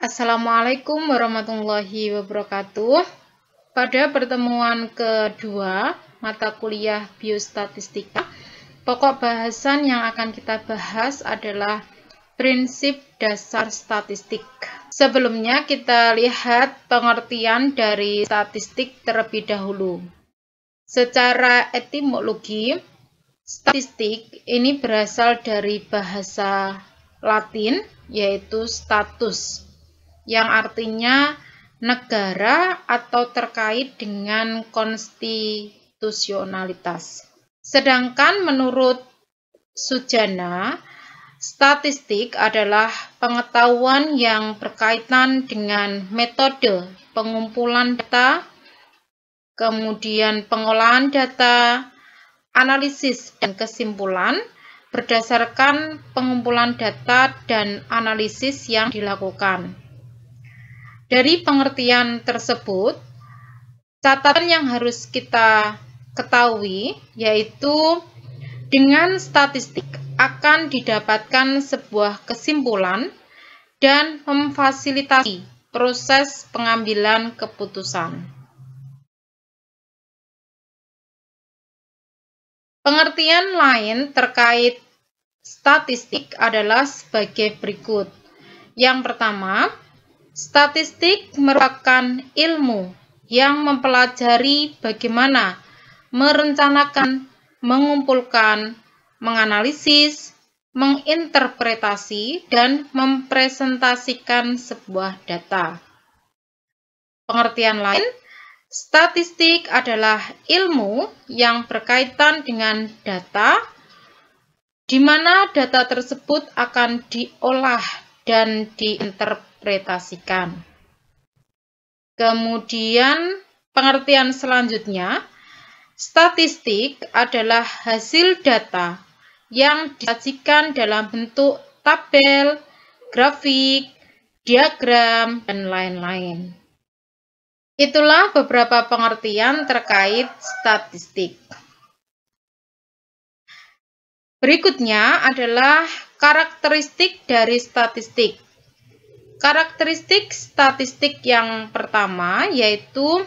Assalamualaikum warahmatullahi wabarakatuh. Pada pertemuan kedua mata kuliah biostatistika, pokok bahasan yang akan kita bahas adalah prinsip dasar statistik. Sebelumnya kita lihat pengertian dari statistik terlebih dahulu. Secara etimologi, statistik ini berasal dari bahasa Latin, yaitu status, yang artinya negara atau terkait dengan konstitusionalitas. Sedangkan menurut Sujana, statistik adalah pengetahuan yang berkaitan dengan metode pengumpulan data, kemudian pengolahan data, analisis dan kesimpulan berdasarkan pengumpulan data dan analisis yang dilakukan. Dari pengertian tersebut, catatan yang harus kita ketahui yaitu dengan statistik akan didapatkan sebuah kesimpulan dan memfasilitasi proses pengambilan keputusan. Pengertian lain terkait statistik adalah sebagai berikut. Yang pertama, statistik merupakan ilmu yang mempelajari bagaimana merencanakan, mengumpulkan, menganalisis, menginterpretasi, dan mempresentasikan sebuah data. Pengertian lain, statistik adalah ilmu yang berkaitan dengan data, di mana data tersebut akan diolah dan diinterpretasikan. Kemudian, pengertian selanjutnya, statistik adalah hasil data yang disajikan dalam bentuk tabel, grafik, diagram, dan lain-lain. Itulah beberapa pengertian terkait statistik. Berikutnya adalah karakteristik dari statistik. Karakteristik statistik yang pertama yaitu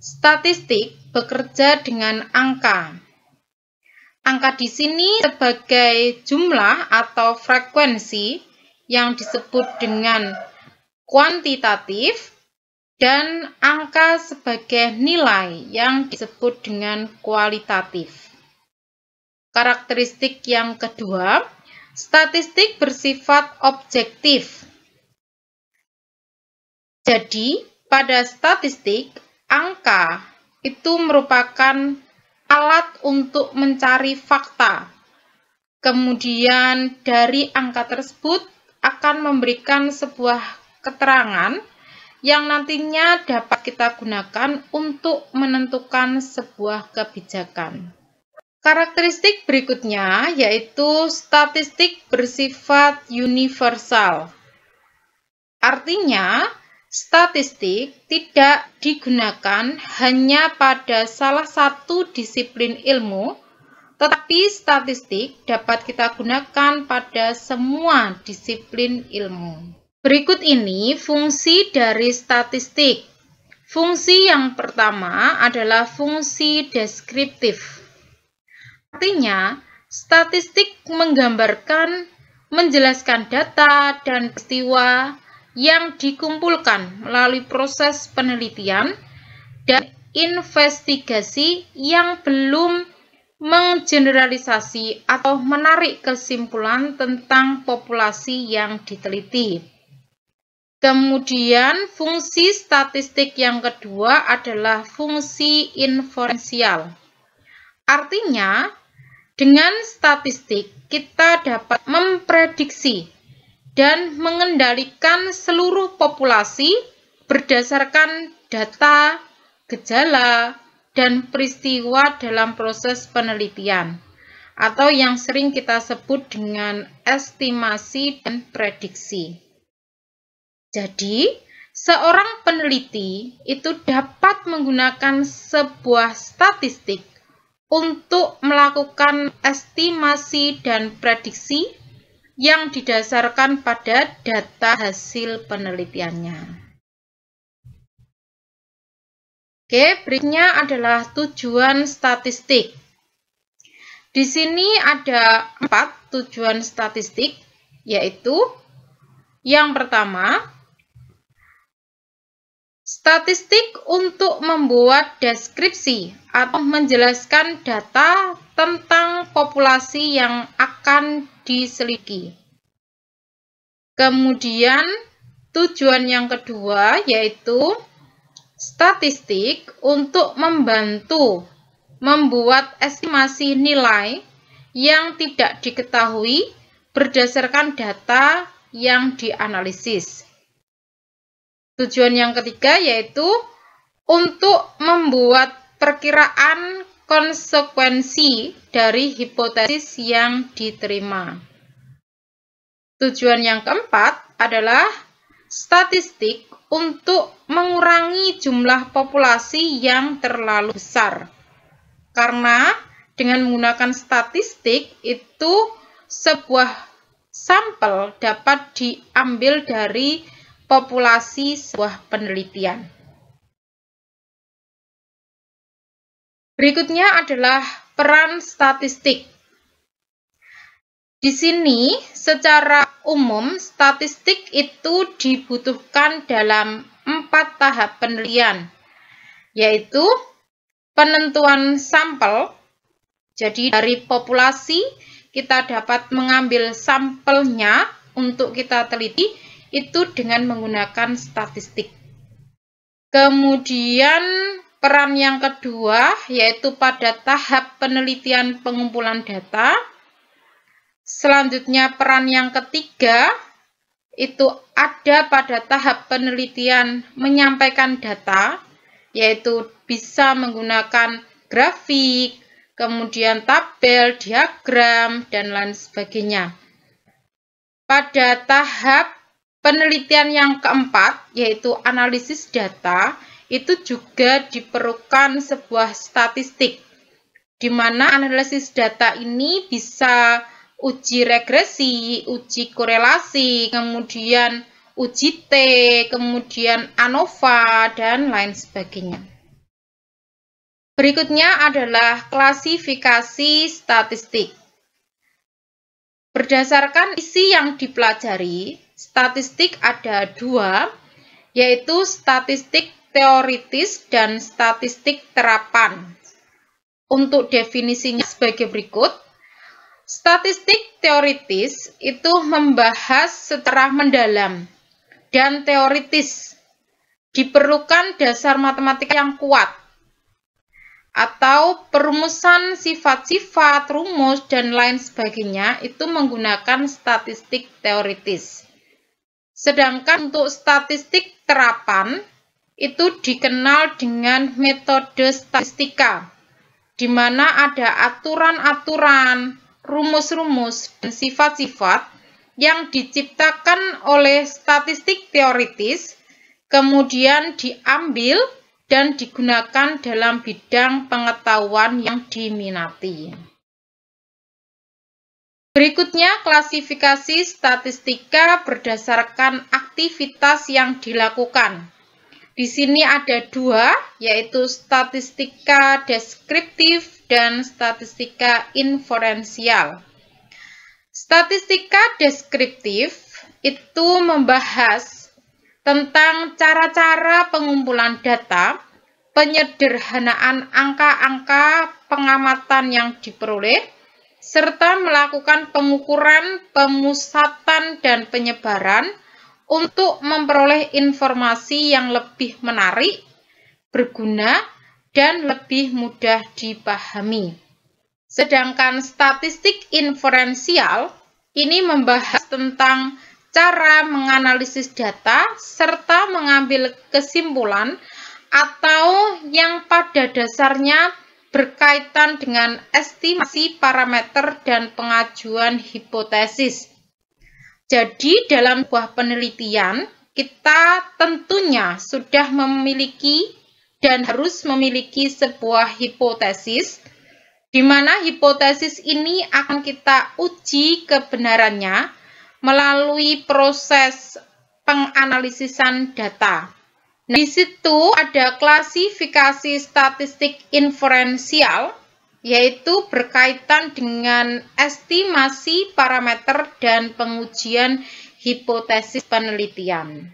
statistik bekerja dengan angka. Angka di sini sebagai jumlah atau frekuensi yang disebut dengan kuantitatif, dan angka sebagai nilai yang disebut dengan kualitatif. Karakteristik yang kedua, statistik bersifat objektif. Jadi, pada statistik, angka itu merupakan alat untuk mencari fakta. Kemudian, dari angka tersebut akan memberikan sebuah keterangan yang nantinya dapat kita gunakan untuk menentukan sebuah kebijakan. Karakteristik berikutnya yaitu statistik bersifat universal. Artinya, statistik tidak digunakan hanya pada salah satu disiplin ilmu, tetapi statistik dapat kita gunakan pada semua disiplin ilmu. Berikut ini fungsi dari statistik. Fungsi yang pertama adalah fungsi deskriptif. Artinya, statistik menggambarkan, menjelaskan data dan peristiwa yang dikumpulkan melalui proses penelitian dan investigasi yang belum menggeneralisasi atau menarik kesimpulan tentang populasi yang diteliti. Kemudian, fungsi statistik yang kedua adalah fungsi inferensial. Artinya, dengan statistik kita dapat memprediksi dan mengendalikan seluruh populasi berdasarkan data, gejala, dan peristiwa dalam proses penelitian, atau yang sering kita sebut dengan estimasi dan prediksi. Jadi, seorang peneliti itu dapat menggunakan sebuah statistik untuk melakukan estimasi dan prediksi yang didasarkan pada data hasil penelitiannya. Oke, berikutnya adalah tujuan statistik. Di sini ada 4 tujuan statistik, yaitu yang pertama, statistik untuk membuat deskripsi atau menjelaskan data tentang populasi yang akan diselidiki. Kemudian, tujuan yang kedua yaitu statistik untuk membantu membuat estimasi nilai yang tidak diketahui berdasarkan data yang dianalisis. Tujuan yang ketiga yaitu untuk membuat perkiraan konsekuensi dari hipotesis yang diterima. Tujuan yang keempat adalah statistik untuk mengurangi jumlah populasi yang terlalu besar. Karena dengan menggunakan statistik itu sebuah sampel dapat diambil dari populasi sebuah penelitian. Berikutnya adalah peran statistik. Di sini secara umum statistik itu dibutuhkan dalam 4 tahap penelitian, yaitu penentuan sampel. Jadi dari populasi kita dapat mengambil sampelnya untuk kita teliti itu dengan menggunakan statistik. Kemudian peran yang kedua yaitu pada tahap penelitian pengumpulan data. Selanjutnya peran yang ketiga itu ada pada tahap penelitian menyampaikan data, yaitu bisa menggunakan grafik, kemudian tabel, diagram, dan lain sebagainya. Pada tahap penelitian yang keempat, yaitu analisis data, itu juga diperlukan sebuah statistik, di mana analisis data ini bisa uji regresi, uji korelasi, kemudian uji T, kemudian ANOVA, dan lain sebagainya. Berikutnya adalah klasifikasi statistik. Berdasarkan isi yang dipelajari, statistik ada 2, yaitu statistik teoritis dan statistik terapan. Untuk definisinya sebagai berikut. Statistik teoritis itu membahas secara mendalam dan teoritis. Diperlukan dasar matematika yang kuat atau perumusan sifat-sifat, rumus, dan lain sebagainya itu menggunakan statistik teoritis. Sedangkan untuk statistik terapan itu dikenal dengan metode statistika, di mana ada aturan-aturan, rumus-rumus, dan sifat-sifat yang diciptakan oleh statistik teoritis, kemudian diambil dan digunakan dalam bidang pengetahuan yang diminati. Berikutnya, klasifikasi statistika berdasarkan aktivitas yang dilakukan. Di sini ada 2, yaitu statistika deskriptif dan statistika inferensial. Statistika deskriptif itu membahas tentang cara-cara pengumpulan data, penyederhanaan angka-angka pengamatan yang diperoleh, serta melakukan pengukuran, pemusatan, dan penyebaran untuk memperoleh informasi yang lebih menarik, berguna, dan lebih mudah dipahami. Sedangkan statistik inferensial ini membahas tentang cara menganalisis data serta mengambil kesimpulan atau yang pada dasarnya berkaitan dengan estimasi parameter dan pengajuan hipotesis. Jadi dalam sebuah penelitian, kita tentunya sudah memiliki dan harus memiliki sebuah hipotesis, di mana hipotesis ini akan kita uji kebenarannya melalui proses penganalisisan data. Nah, di situ ada klasifikasi statistik inferensial, yaitu berkaitan dengan estimasi parameter dan pengujian hipotesis penelitian.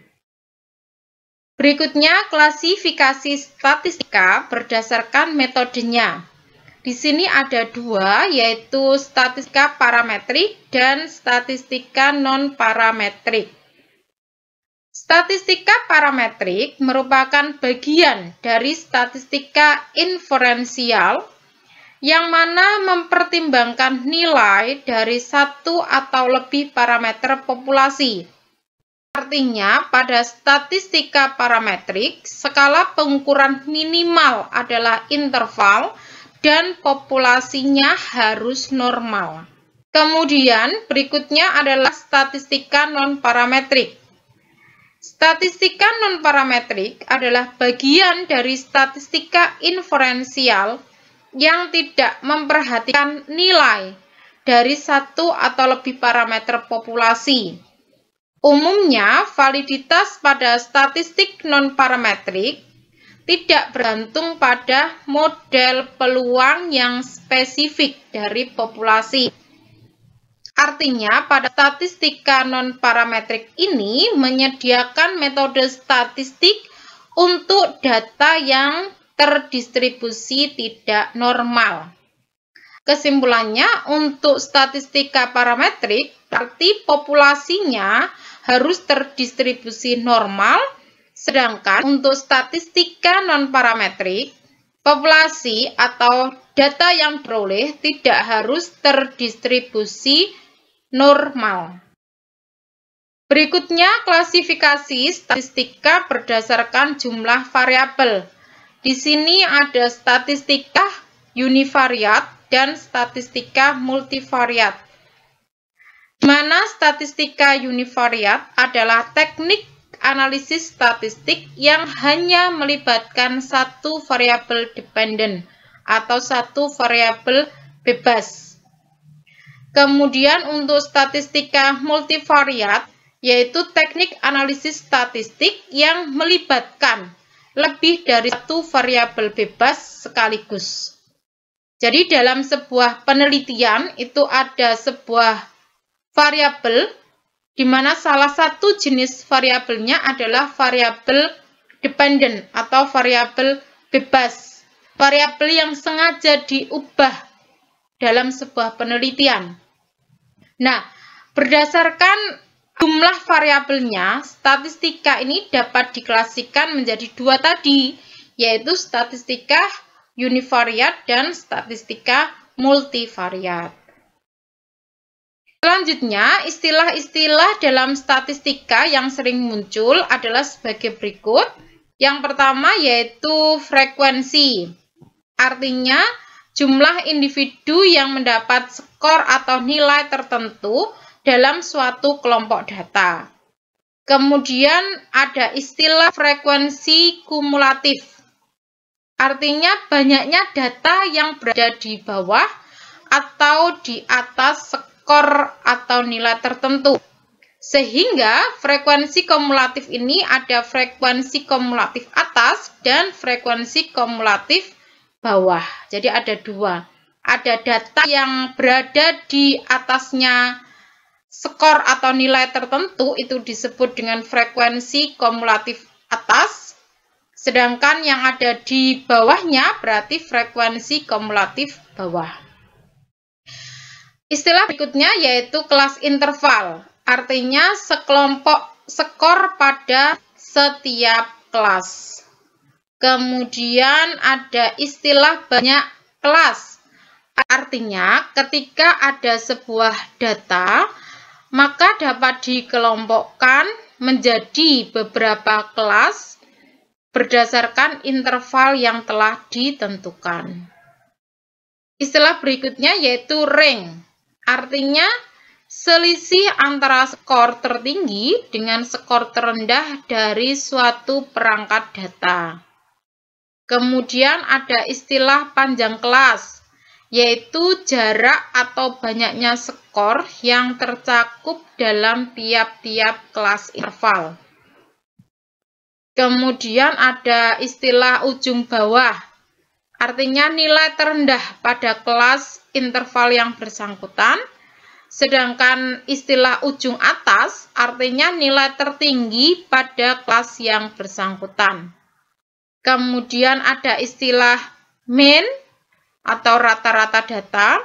Berikutnya, klasifikasi statistika berdasarkan metodenya. Di sini ada dua, yaitu statistika parametrik dan statistika non-parametrik. Statistika parametrik merupakan bagian dari statistika inferensial yang mana mempertimbangkan nilai dari satu atau lebih parameter populasi. Artinya, pada statistika parametrik, skala pengukuran minimal adalah interval dan populasinya harus normal. Kemudian, berikutnya adalah statistika non-parametrik. Statistika non-parametrik adalah bagian dari statistika inferensial yang tidak memperhatikan nilai dari satu atau lebih parameter populasi. Umumnya, validitas pada statistik non-parametrik tidak bergantung pada model peluang yang spesifik dari populasi. Artinya, pada statistika non-parametrik ini menyediakan metode statistik untuk data yang terdistribusi tidak normal. Kesimpulannya, untuk statistika parametrik, berarti populasinya harus terdistribusi normal, sedangkan untuk statistika non-parametrik, populasi atau data yang diperoleh tidak harus terdistribusi normal. Berikutnya, klasifikasi statistika berdasarkan jumlah variabel. Di sini ada statistika univariat dan statistika multivariat. Di mana statistika univariat adalah teknik analisis statistik yang hanya melibatkan satu variabel dependen atau satu variabel bebas. Kemudian untuk statistika multivariat, yaitu teknik analisis statistik yang melibatkan lebih dari satu variabel bebas sekaligus. Jadi dalam sebuah penelitian itu ada sebuah variabel di mana salah satu jenis variabelnya adalah variabel dependen atau variabel bebas. Variabel yang sengaja diubah dalam sebuah penelitian. Nah, berdasarkan jumlah variabelnya, statistika ini dapat diklasikan menjadi dua tadi, yaitu statistika univariat dan statistika multivariat. Selanjutnya, istilah-istilah dalam statistika yang sering muncul adalah sebagai berikut. Yang pertama yaitu frekuensi. Artinya, jumlah individu yang mendapat skor atau nilai tertentu dalam suatu kelompok data. Kemudian ada istilah frekuensi kumulatif. Artinya banyaknya data yang berada di bawah atau di atas skor atau nilai tertentu. Sehingga frekuensi kumulatif ini ada frekuensi kumulatif atas dan frekuensi kumulatif bawah. Jadi ada dua. Ada data yang berada di atasnya skor atau nilai tertentu, itu disebut dengan frekuensi kumulatif atas. Sedangkan yang ada di bawahnya berarti frekuensi kumulatif bawah. Istilah berikutnya yaitu kelas interval. Artinya sekelompok skor pada setiap kelas. Kemudian ada istilah banyak kelas. Artinya ketika ada sebuah data, maka dapat dikelompokkan menjadi beberapa kelas berdasarkan interval yang telah ditentukan. Istilah berikutnya yaitu range. Artinya selisih antara skor tertinggi dengan skor terendah dari suatu perangkat data. Kemudian ada istilah panjang kelas, yaitu jarak atau banyaknya skor yang tercakup dalam tiap-tiap kelas interval. Kemudian ada istilah ujung bawah, artinya nilai terendah pada kelas interval yang bersangkutan. Sedangkan istilah ujung atas artinya nilai tertinggi pada kelas yang bersangkutan. Kemudian ada istilah mean atau rata-rata data.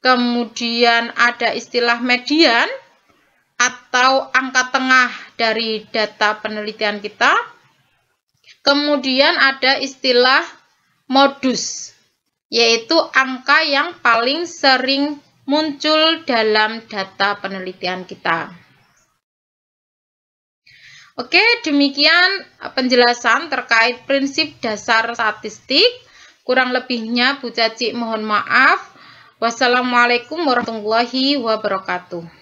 Kemudian ada istilah median atau angka tengah dari data penelitian kita. Kemudian ada istilah modus, yaitu angka yang paling sering muncul dalam data penelitian kita. Oke, demikian penjelasan terkait prinsip dasar statistik. Kurang lebihnya Bu Caci mohon maaf. Wassalamualaikum warahmatullahi wabarakatuh.